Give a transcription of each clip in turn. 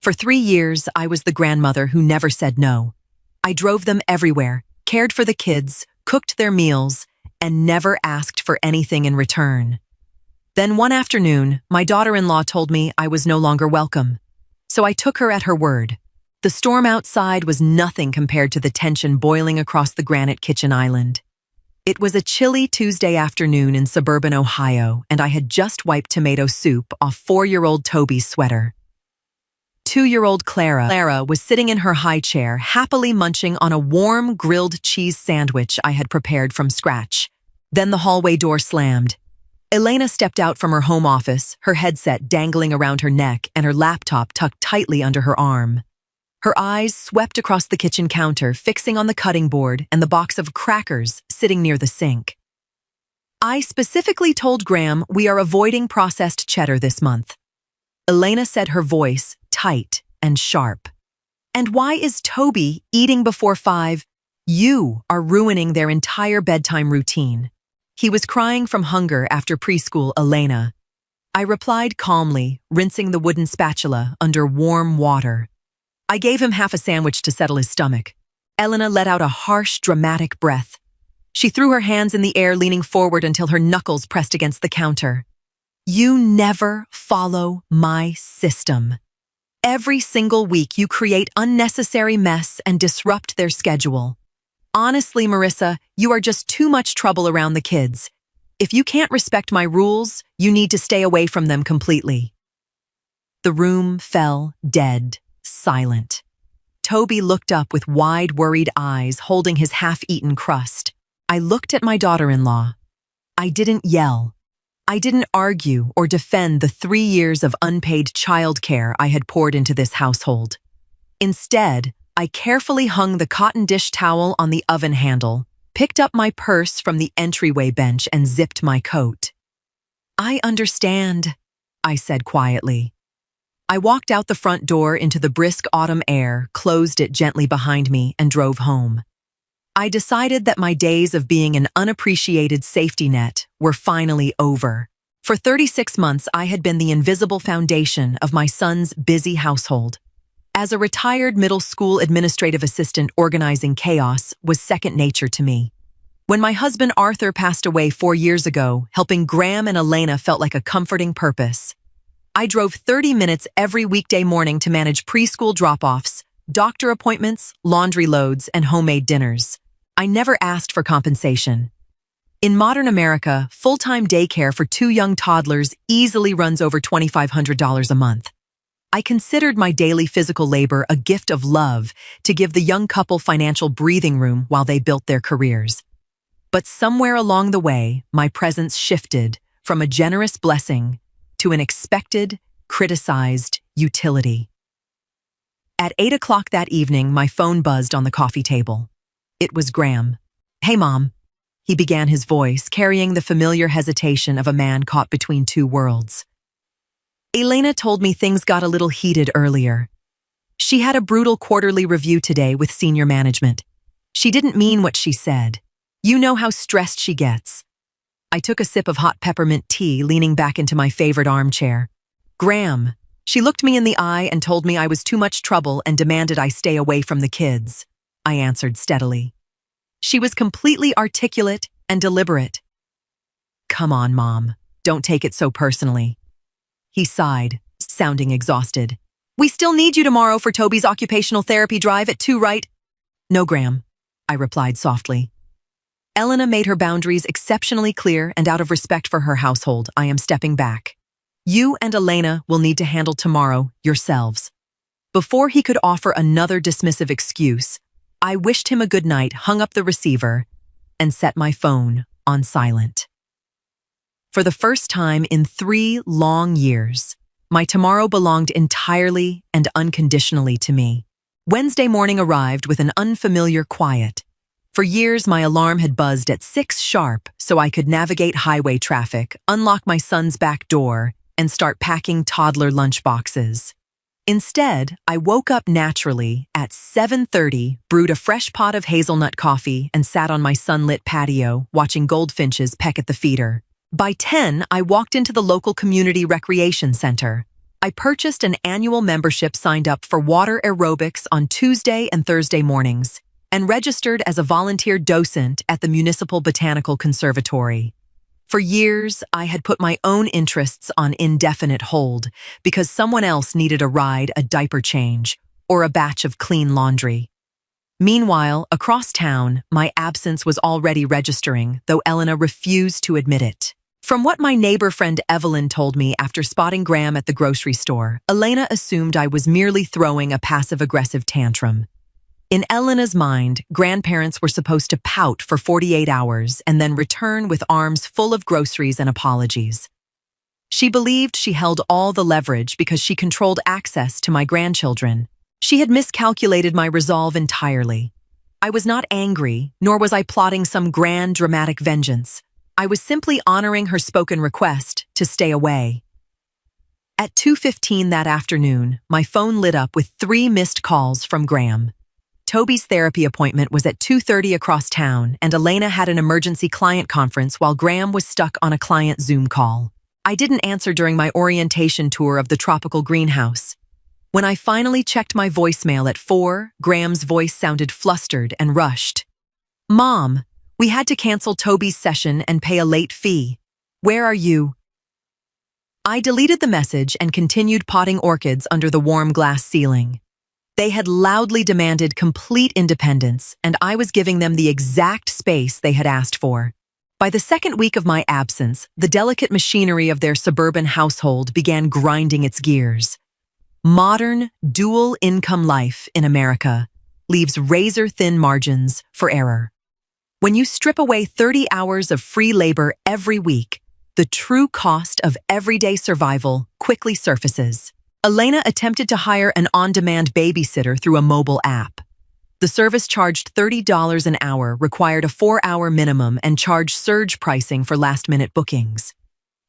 For 3 years, I was the grandmother who never said no. I drove them everywhere, cared for the kids, cooked their meals, and never asked for anything in return. Then one afternoon, my daughter-in-law told me I was no longer welcome. So I took her at her word. The storm outside was nothing compared to the tension boiling across the granite kitchen island. It was a chilly Tuesday afternoon in suburban Ohio, and I had just wiped tomato soup off 4-year-old Toby's sweater. 2-year-old Clara was sitting in her high chair, happily munching on a warm grilled cheese sandwich I had prepared from scratch. Then the hallway door slammed. Elena stepped out from her home office, her headset dangling around her neck and her laptop tucked tightly under her arm. Her eyes swept across the kitchen counter, fixing on the cutting board and the box of crackers sitting near the sink. "I specifically told Graham we are avoiding processed cheddar this month." Elena said, her voice tight and sharp. "And why is Toby eating before 5? You are ruining their entire bedtime routine. He was crying from hunger after preschool, Elena." I replied calmly, rinsing the wooden spatula under warm water. I gave him half a sandwich to settle his stomach. Elena let out a harsh, dramatic breath. She threw her hands in the air, leaning forward until her knuckles pressed against the counter. "You never follow my system. Every single week you create unnecessary mess and disrupt their schedule. Honestly, Marissa, you are just too much trouble around the kids. If you can't respect my rules, you need to stay away from them completely." The room fell dead, silent. Toby looked up with wide, worried eyes, holding his half-eaten crust. I looked at my daughter-in-law. I didn't yell. I didn't argue or defend the 3 years of unpaid childcare I had poured into this household. Instead, I carefully hung the cotton dish towel on the oven handle, picked up my purse from the entryway bench, and zipped my coat. "I understand," I said quietly. I walked out the front door into the brisk autumn air, closed it gently behind me, and drove home. I decided that my days of being an unappreciated safety net were finally over. For 36 months, I had been the invisible foundation of my son's busy household. As a retired middle school administrative assistant, organizing chaos was second nature to me. When my husband Arthur passed away 4 years ago, helping Graham and Elena felt like a comforting purpose. I drove 30 minutes every weekday morning to manage preschool drop-offs, doctor appointments, laundry loads, and homemade dinners. I never asked for compensation. In modern America, full-time daycare for 2 young toddlers easily runs over $2,500 a month. I considered my daily physical labor a gift of love to give the young couple financial breathing room while they built their careers. But somewhere along the way, my presence shifted from a generous blessing to an expected, criticized utility. At 8 o'clock that evening, my phone buzzed on the coffee table. It was Graham. "Hey, Mom," he began, his voice carrying the familiar hesitation of a man caught between 2 worlds. "Elena told me things got a little heated earlier. She had a brutal quarterly review today with senior management. She didn't mean what she said. You know how stressed she gets." I took a sip of hot peppermint tea, leaning back into my favorite armchair. "Graham." She looked me in the eye and told me I was too much trouble and demanded I stay away from the kids. I answered steadily. She was completely articulate and deliberate. "Come on, Mom. Don't take it so personally." He sighed, sounding exhausted. "We still need you tomorrow for Toby's occupational therapy drive at 2, right?" "No, Graham," I replied softly. "Elena made her boundaries exceptionally clear, and out of respect for her household, I am stepping back. You and Elena will need to handle tomorrow yourselves." Before he could offer another dismissive excuse, I wished him a good night, hung up the receiver, and set my phone on silent. For the first time in 3 long years, my tomorrow belonged entirely and unconditionally to me. Wednesday morning arrived with an unfamiliar quiet. For years, my alarm had buzzed at 6 sharp so I could navigate highway traffic, unlock my son's back door, and start packing toddler lunchboxes. Instead, I woke up naturally at 7:30, brewed a fresh pot of hazelnut coffee, and sat on my sunlit patio, watching goldfinches peck at the feeder. By 10, I walked into the local community recreation center. I purchased an annual membership, signed up for water aerobics on Tuesday and Thursday mornings, and registered as a volunteer docent at the Municipal Botanical Conservatory. For years, I had put my own interests on indefinite hold because someone else needed a ride, a diaper change, or a batch of clean laundry. Meanwhile, across town, my absence was already registering, though Elena refused to admit it. From what my neighbor friend Evelyn told me after spotting Graham at the grocery store, Elena assumed I was merely throwing a passive-aggressive tantrum. In Elena's mind, grandparents were supposed to pout for 48 hours and then return with arms full of groceries and apologies. She believed she held all the leverage because she controlled access to my grandchildren. She had miscalculated my resolve entirely. I was not angry, nor was I plotting some grand, dramatic vengeance. I was simply honoring her spoken request to stay away. At 2:15 that afternoon, my phone lit up with 3 missed calls from Graham. Toby's therapy appointment was at 2:30 across town, and Elena had an emergency client conference while Graham was stuck on a client Zoom call. I didn't answer during my orientation tour of the tropical greenhouse. When I finally checked my voicemail at 4, Graham's voice sounded flustered and rushed. "Mom, we had to cancel Toby's session and pay a late fee. Where are you?" I deleted the message and continued potting orchids under the warm glass ceiling. They had loudly demanded complete independence, and I was giving them the exact space they had asked for. By the second week of my absence, the delicate machinery of their suburban household began grinding its gears. Modern, dual-income life in America leaves razor-thin margins for error. When you strip away 30 hours of free labor every week, the true cost of everyday survival quickly surfaces. Elena attempted to hire an on-demand babysitter through a mobile app. The service charged $30 an hour, required a 4-hour minimum, and charged surge pricing for last-minute bookings.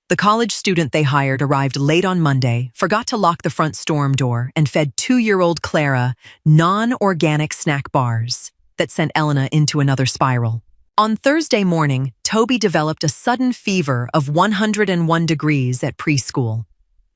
The college student they hired arrived late on Monday, forgot to lock the front storm door, and fed 2-year-old Clara non-organic snack bars that sent Elena into another spiral. On Thursday morning, Toby developed a sudden fever of 101 degrees at preschool.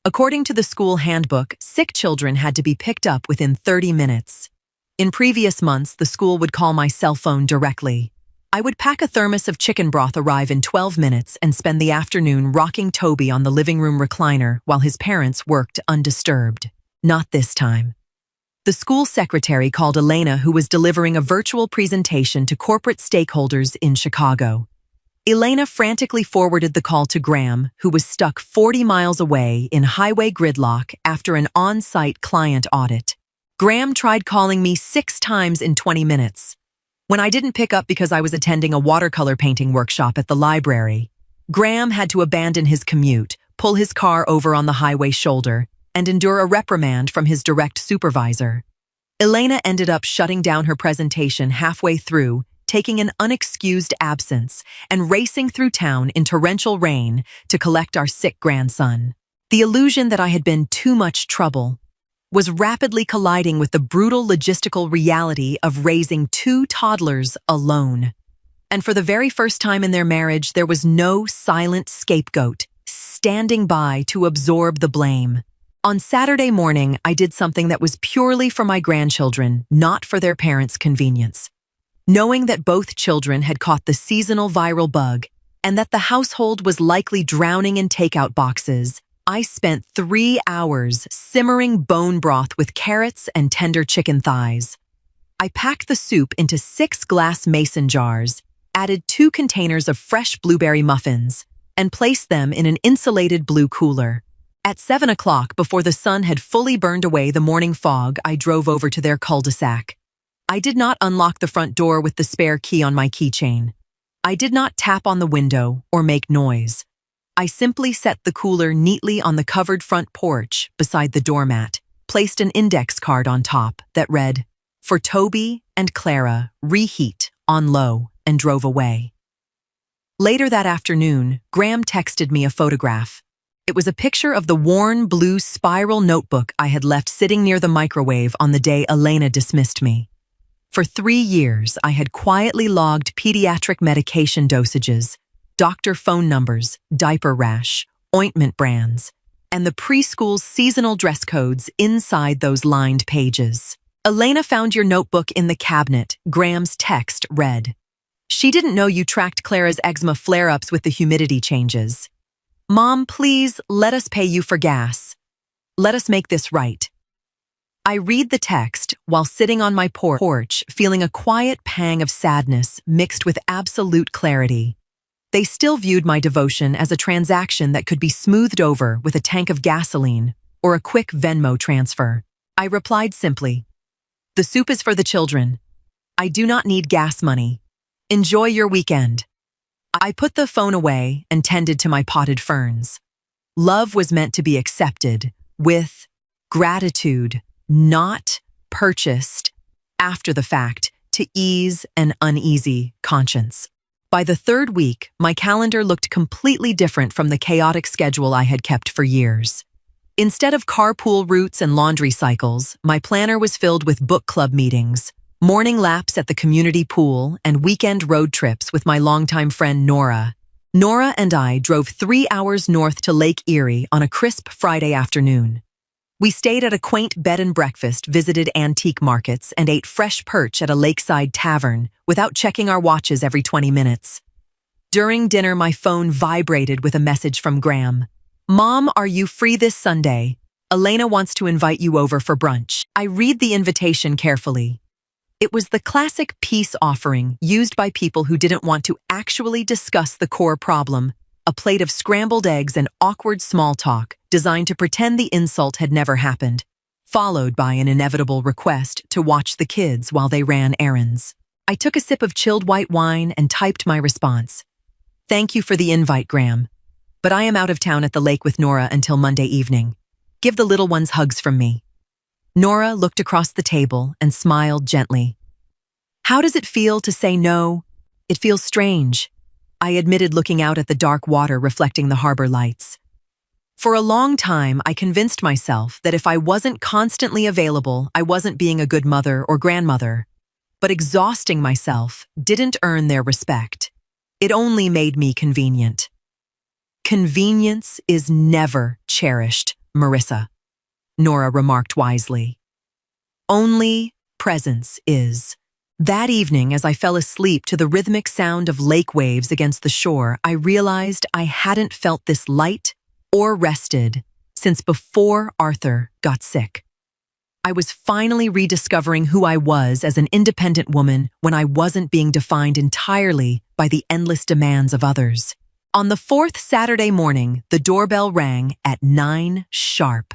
According to the school handbook, sick children had to be picked up within 30 minutes. In previous months, the school would call my cell phone directly. I would pack a thermos of chicken broth, arrive in 12 minutes, and spend the afternoon rocking Toby on the living room recliner while his parents worked undisturbed. Not this time. The school secretary called Elena, who was delivering a virtual presentation to corporate stakeholders in Chicago. Elena frantically forwarded the call to Graham, who was stuck 40 miles away in highway gridlock after an on-site client audit. Graham tried calling me 6 times in 20 minutes. When I didn't pick up because I was attending a watercolor painting workshop at the library, Graham had to abandon his commute, pull his car over on the highway shoulder, and endure a reprimand from his direct supervisor. Elena ended up shutting down her presentation halfway through, taking an unexcused absence, and racing through town in torrential rain to collect our sick grandson. The illusion that I had been too much trouble was rapidly colliding with the brutal logistical reality of raising 2 toddlers alone. And for the very first time in their marriage, there was no silent scapegoat standing by to absorb the blame. On Saturday morning, I did something that was purely for my grandchildren, not for their parents' convenience. Knowing that both children had caught the seasonal viral bug and that the household was likely drowning in takeout boxes, I spent 3 hours simmering bone broth with carrots and tender chicken thighs. I packed the soup into 6 glass mason jars, added 2 containers of fresh blueberry muffins, and placed them in an insulated blue cooler. At 7 o'clock, before the sun had fully burned away the morning fog, I drove over to their cul-de-sac. I did not unlock the front door with the spare key on my keychain. I did not tap on the window or make noise. I simply set the cooler neatly on the covered front porch beside the doormat, placed an index card on top that read, "For Toby and Clara, reheat on low," and drove away. Later that afternoon, Graham texted me a photograph. It was a picture of the worn blue spiral notebook I had left sitting near the microwave on the day Elena dismissed me. For 3 years, I had quietly logged pediatric medication dosages, doctor phone numbers, diaper rash, ointment brands, and the preschool's seasonal dress codes inside those lined pages. Elena found your notebook in the cabinet, Graham's text read. She didn't know you tracked Clara's eczema flare-ups with the humidity changes. Mom, please, let us pay you for gas. Let us make this right. I read the text while sitting on my porch, feeling a quiet pang of sadness mixed with absolute clarity. They still viewed my devotion as a transaction that could be smoothed over with a tank of gasoline or a quick Venmo transfer. I replied simply, "The soup is for the children. I do not need gas money. Enjoy your weekend." I put the phone away and tended to my potted ferns. Love was meant to be accepted with gratitude, not purchased after the fact to ease an uneasy conscience. By the third week, my calendar looked completely different from the chaotic schedule I had kept for years. Instead of carpool routes and laundry cycles, my planner was filled with book club meetings, morning laps at the community pool, and weekend road trips with my longtime friend Nora. Nora and I drove 3 hours north to Lake Erie on a crisp Friday afternoon. We stayed at a quaint bed and breakfast, visited antique markets, and ate fresh perch at a lakeside tavern without checking our watches every 20 minutes. During dinner, my phone vibrated with a message from Graham. "Mom, are you free this Sunday? Elena wants to invite you over for brunch." I read the invitation carefully. It was the classic peace offering used by people who didn't want to actually discuss the core problem, a plate of scrambled eggs and awkward small talk designed to pretend the insult had never happened, followed by an inevitable request to watch the kids while they ran errands. I took a sip of chilled white wine and typed my response. "Thank you for the invite, Graham, but I am out of town at the lake with Nora until Monday evening. Give the little ones hugs from me." Nora looked across the table and smiled gently. "How does it feel to say no?" "It feels strange," I admitted, looking out at the dark water reflecting the harbor lights. For a long time, I convinced myself that if I wasn't constantly available, I wasn't being a good mother or grandmother. But exhausting myself didn't earn their respect. It only made me convenient. "Convenience is never cherished, Marissa," Nora remarked wisely. "Only presence is." That evening, as I fell asleep to the rhythmic sound of lake waves against the shore, I realized I hadn't felt this light or rested since before Arthur got sick. I was finally rediscovering who I was as an independent woman when I wasn't being defined entirely by the endless demands of others. On the fourth Saturday morning, the doorbell rang at 9 sharp.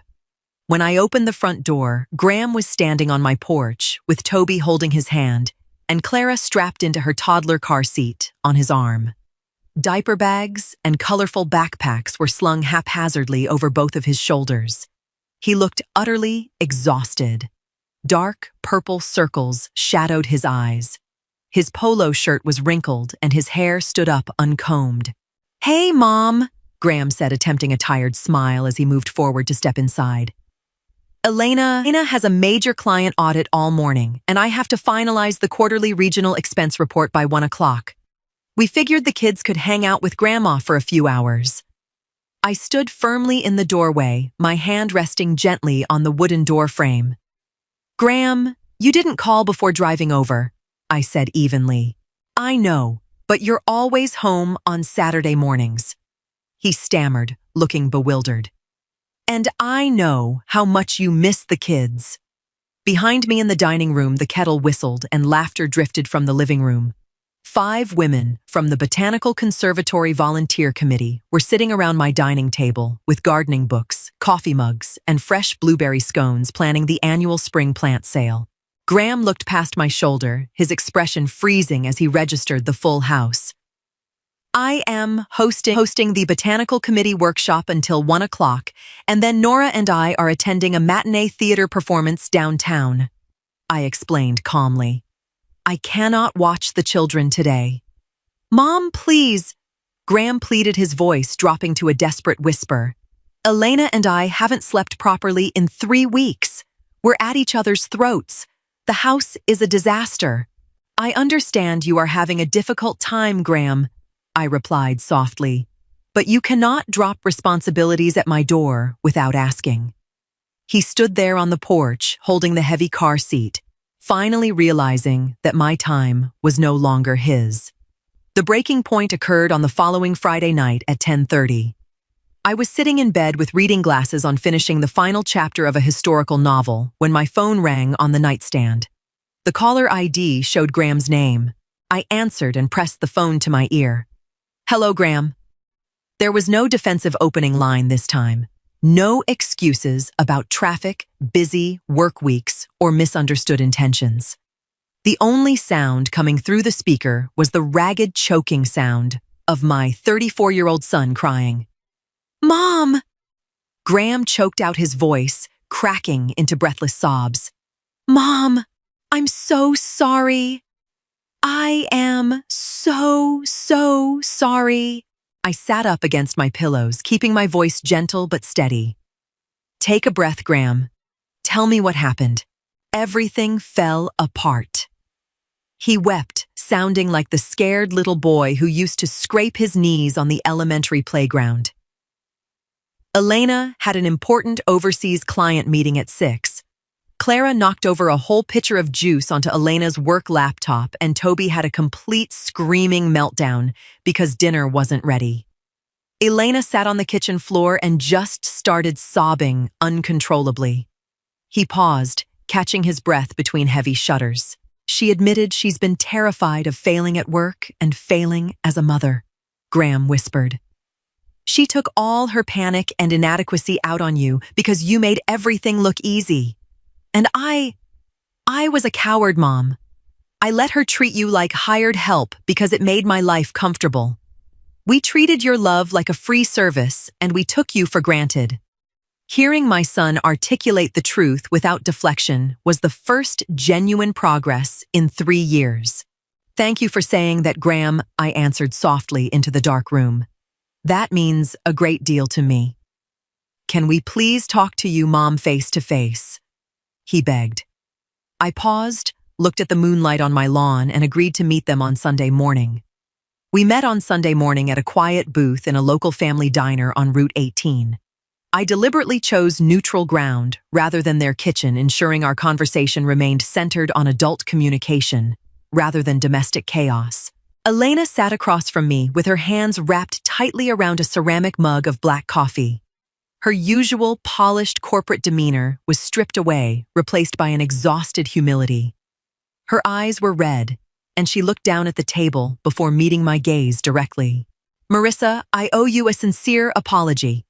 When I opened the front door, Graham was standing on my porch with Toby holding his hand and Clara strapped into her toddler car seat on his arm. Diaper bags and colorful backpacks were slung haphazardly over both of his shoulders. He looked utterly exhausted. Dark purple circles shadowed his eyes. His polo shirt was wrinkled and his hair stood up uncombed. "Hey, Mom," Graham said, attempting a tired smile as he moved forward to step inside. Elena has a major client audit all morning, and I have to finalize the quarterly regional expense report by 1 o'clock. We figured the kids could hang out with Grandma for a few hours." I stood firmly in the doorway, my hand resting gently on the wooden door frame. "Graham, you didn't call before driving over," I said evenly. "I know, but you're always home on Saturday mornings." He stammered, looking bewildered. "And I know how much you miss the kids." Behind me in the dining room, the kettle whistled and laughter drifted from the living room. 5 women from the Botanical Conservatory Volunteer Committee were sitting around my dining table with gardening books, coffee mugs, and fresh blueberry scones, planning the annual spring plant sale. Graham looked past my shoulder, his expression freezing as he registered the full house. "I am hosting the Botanical Committee workshop until 1 o'clock, and then Nora and I are attending a matinee theater performance downtown," I explained calmly. "I cannot watch the children today." "Mom, please," Graham pleaded, his voice dropping to a desperate whisper. "Elena and I haven't slept properly in 3 weeks. We're at each other's throats. The house is a disaster." "I understand you are having a difficult time, Graham," I replied softly. But you cannot drop responsibilities at my door without asking. He stood there on the porch, holding the heavy car seat, finally realizing that my time was no longer his. The breaking point occurred on the following Friday night at 10:30. I was sitting in bed with reading glasses on finishing the final chapter of a historical novel when my phone rang on the nightstand. The caller ID showed Graham's name. I answered and pressed the phone to my ear. "Hello, Graham." There was no defensive opening line this time. No excuses about traffic, busy work weeks, or misunderstood intentions. The only sound coming through the speaker was the ragged choking sound of my 34-year-old son crying. "Mom!" Graham choked out his voice, cracking into breathless sobs. "Mom, I'm so sorry. I am so sorry." I sat up against my pillows, keeping my voice gentle but steady. "Take a breath, Graham. Tell me what happened." Everything fell apart. He wept, sounding like the scared little boy who used to scrape his knees on the elementary playground. Elena had an important overseas client meeting at 6. Clara knocked over a whole pitcher of juice onto Elena's work laptop, and Toby had a complete screaming meltdown because dinner wasn't ready. Elena sat on the kitchen floor and just started sobbing uncontrollably. He paused, catching his breath between heavy shudders. She admitted she's been terrified of failing at work and failing as a mother, Graham whispered. She took all her panic and inadequacy out on you because you made everything look easy. And I was a coward, Mom. I let her treat you like hired help because it made my life comfortable. We treated your love like a free service, and we took you for granted. Hearing my son articulate the truth without deflection was the first genuine progress in 3 years. "Thank you for saying that, Graham," I answered softly into the dark room. "That means a great deal to me. Can we please talk to you, Mom, face to face?" He begged. I paused, looked at the moonlight on my lawn, and agreed to meet them on Sunday morning. We met on Sunday morning at a quiet booth in a local family diner on Route 18. I deliberately chose neutral ground rather than their kitchen, ensuring our conversation remained centered on adult communication rather than domestic chaos. Elena sat across from me with her hands wrapped tightly around a ceramic mug of black coffee. Her usual polished corporate demeanor was stripped away, replaced by an exhausted humility. Her eyes were red, and she looked down at the table before meeting my gaze directly. "Marissa, I owe you a sincere apology,"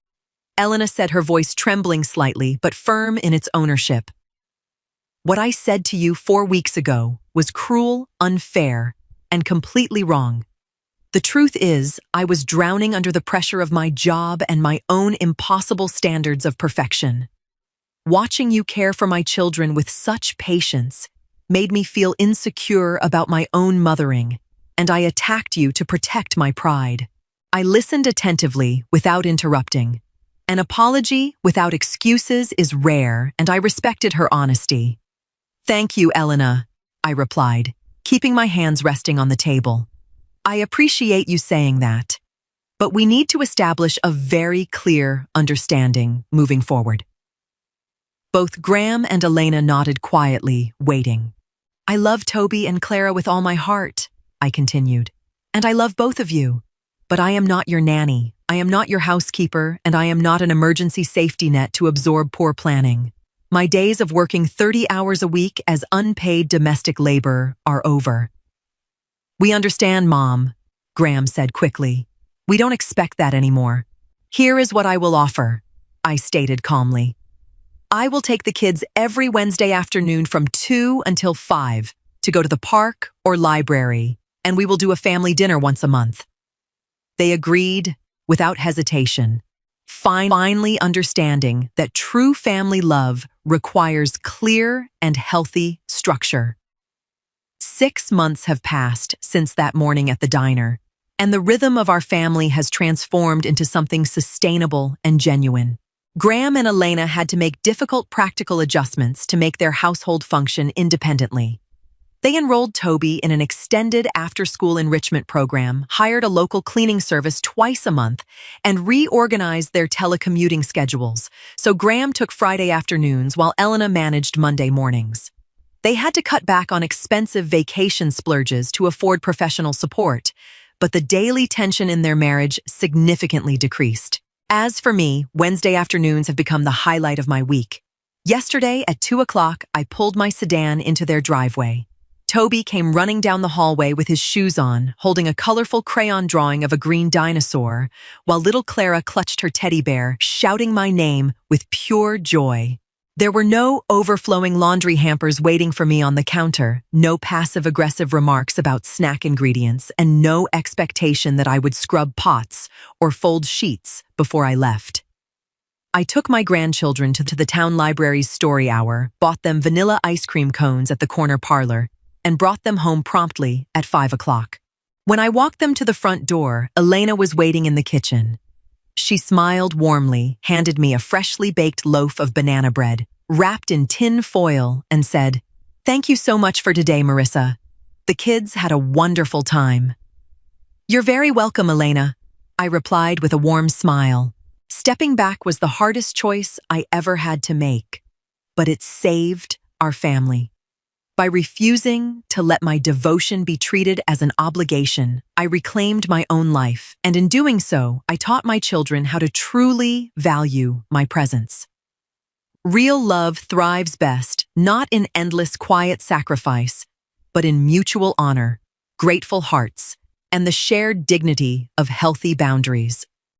Elena said, her voice trembling slightly but firm in its ownership. "What I said to you 4 weeks ago was cruel, unfair, and completely wrong. The truth is, I was drowning under the pressure of my job and my own impossible standards of perfection. Watching you care for my children with such patience made me feel insecure about my own mothering, and I attacked you to protect my pride. I listened attentively without interrupting. An apology without excuses is rare, and I respected her honesty." "Thank you, Elena," I replied, keeping my hands resting on the table. "I appreciate you saying that, but we need to establish a very clear understanding moving forward." Both Graham and Elena nodded quietly, waiting. "I love Toby and Clara with all my heart," I continued, "and I love both of you. But I am not your nanny, I am not your housekeeper, and I am not an emergency safety net to absorb poor planning. My days of working 30 hours a week as unpaid domestic labor are over." "We understand, Mom," Graham said quickly. "We don't expect that anymore. Here is what I will offer," I stated calmly. "I will take the kids every Wednesday afternoon from 2 until 5 to go to the park or library, and we will do a family dinner once a month." They agreed without hesitation, finally understanding that true family love requires clear and healthy structure. 6 months have passed since that morning at the diner, and the rhythm of our family has transformed into something sustainable and genuine. Graham and Elena had to make difficult practical adjustments to make their household function independently. They enrolled Toby in an extended after-school enrichment program, hired a local cleaning service twice a month, and reorganized their telecommuting schedules, so Graham took Friday afternoons while Elena managed Monday mornings. They had to cut back on expensive vacation splurges to afford professional support, but the daily tension in their marriage significantly decreased. As for me, Wednesday afternoons have become the highlight of my week. Yesterday at 2 o'clock, I pulled my sedan into their driveway. Toby came running down the hallway with his shoes on, holding a colorful crayon drawing of a green dinosaur, while little Clara clutched her teddy bear, shouting my name with pure joy. There were no overflowing laundry hampers waiting for me on the counter, no passive-aggressive remarks about snack ingredients, and no expectation that I would scrub pots or fold sheets before I left. I took my grandchildren to the town library's story hour, bought them vanilla ice cream cones at the corner parlor, and brought them home promptly at 5 o'clock. When I walked them to the front door, Elena was waiting in the kitchen. She smiled warmly, handed me a freshly baked loaf of banana bread, wrapped in tin foil, and said, "Thank you so much for today, Marissa. The kids had a wonderful time." "You're very welcome, Elena," I replied with a warm smile. Stepping back was the hardest choice I ever had to make, but it saved our family. By refusing to let my devotion be treated as an obligation, I reclaimed my own life, and in doing so, I taught my children how to truly value my presence. Real love thrives best, not in endless quiet sacrifice, but in mutual honor, grateful hearts, and the shared dignity of healthy boundaries.